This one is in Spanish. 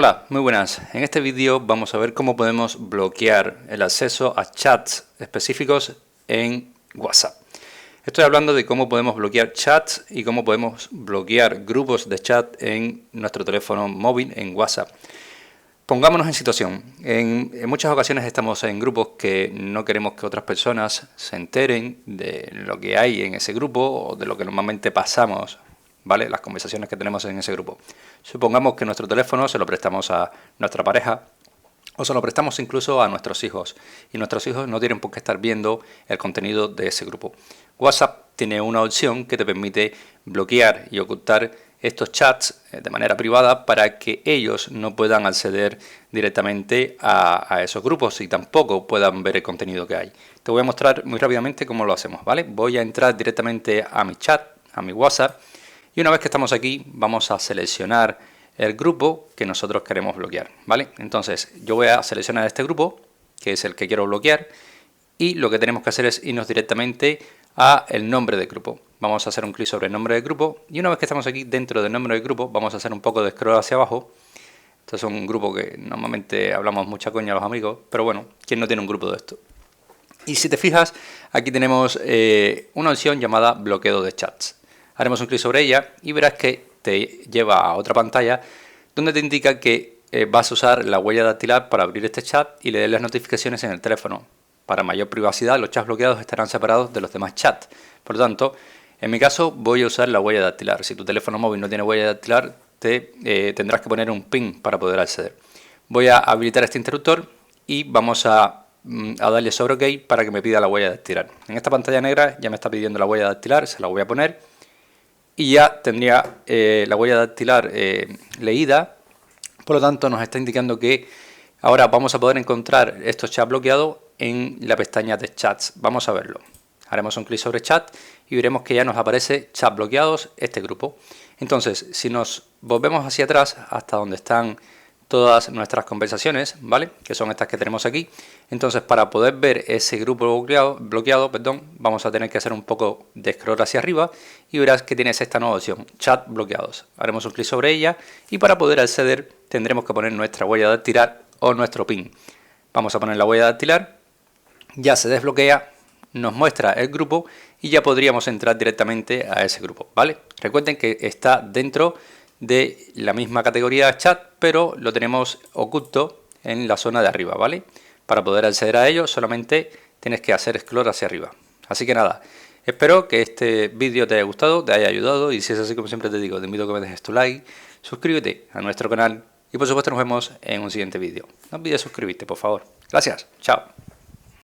Hola, muy buenas. En este vídeo vamos a ver cómo podemos bloquear el acceso a chats específicos en WhatsApp. Estoy hablando de cómo podemos bloquear chats y cómo podemos bloquear grupos de chat en nuestro teléfono móvil en WhatsApp. Pongámonos en situación. En muchas ocasiones estamos en grupos que no queremos que otras personas se enteren de lo que hay en ese grupo o de lo que normalmente pasamos, ¿vale? Las conversaciones que tenemos en ese grupo. Supongamos que nuestro teléfono se lo prestamos a nuestra pareja o se lo prestamos incluso a nuestros hijos y nuestros hijos no tienen por qué estar viendo el contenido de ese grupo. WhatsApp tiene una opción que te permite bloquear y ocultar estos chats de manera privada para que ellos no puedan acceder directamente a esos grupos y tampoco puedan ver el contenido que hay. Te voy a mostrar muy rápidamente cómo lo hacemos, ¿vale? Voy a entrar directamente a mi chat, a mi WhatsApp, y una vez que estamos aquí vamos a seleccionar el grupo que nosotros queremos bloquear, ¿vale? Entonces yo voy a seleccionar este grupo, que es el que quiero bloquear, y lo que tenemos que hacer es irnos directamente a el nombre del grupo. Vamos a hacer un clic sobre el nombre del grupo y una vez que estamos aquí dentro del nombre del grupo vamos a hacer un poco de scroll hacia abajo. Esto es un grupo que normalmente hablamos mucha coña a los amigos, pero bueno, ¿quién no tiene un grupo de esto? Y si te fijas, aquí tenemos una opción llamada bloqueo de chats. Haremos un clic sobre ella y verás que te lleva a otra pantalla donde te indica que vas a usar la huella dactilar para abrir este chat y leer las notificaciones en el teléfono. Para mayor privacidad, los chats bloqueados estarán separados de los demás chats. Por lo tanto, en mi caso voy a usar la huella dactilar. Si tu teléfono móvil no tiene huella dactilar, tendrás que poner un PIN para poder acceder. Voy a habilitar este interruptor y vamos a darle sobre OK para que me pida la huella dactilar. En esta pantalla negra ya me está pidiendo la huella dactilar, se la voy a poner y ya tendría la huella dactilar leída. Por lo tanto, nos está indicando que ahora vamos a poder encontrar estos chats bloqueados en la pestaña de chats. Vamos a verlo. Haremos un clic sobre chat y veremos que ya nos aparece chat bloqueados, este grupo. Entonces, si nos volvemos hacia atrás hasta donde están todas nuestras conversaciones, ¿vale? Que son estas que tenemos aquí. Entonces, para poder ver ese grupo bloqueado, vamos a tener que hacer un poco de scroll hacia arriba y verás que tienes esta nueva opción, chat bloqueados. Haremos un clic sobre ella y para poder acceder tendremos que poner nuestra huella dactilar o nuestro PIN. Vamos a poner la huella dactilar, ya se desbloquea, nos muestra el grupo y ya podríamos entrar directamente a ese grupo, ¿vale? Recuerden que está dentro de la misma categoría de chat, pero lo tenemos oculto en la zona de arriba, ¿vale? Para poder acceder a ello solamente tienes que hacer scroll hacia arriba. Así que nada, espero que este vídeo te haya gustado, te haya ayudado y si es así, como siempre te digo, te invito a que me dejes tu like, suscríbete a nuestro canal y por supuesto nos vemos en un siguiente vídeo. No olvides suscribirte, por favor. Gracias, chao.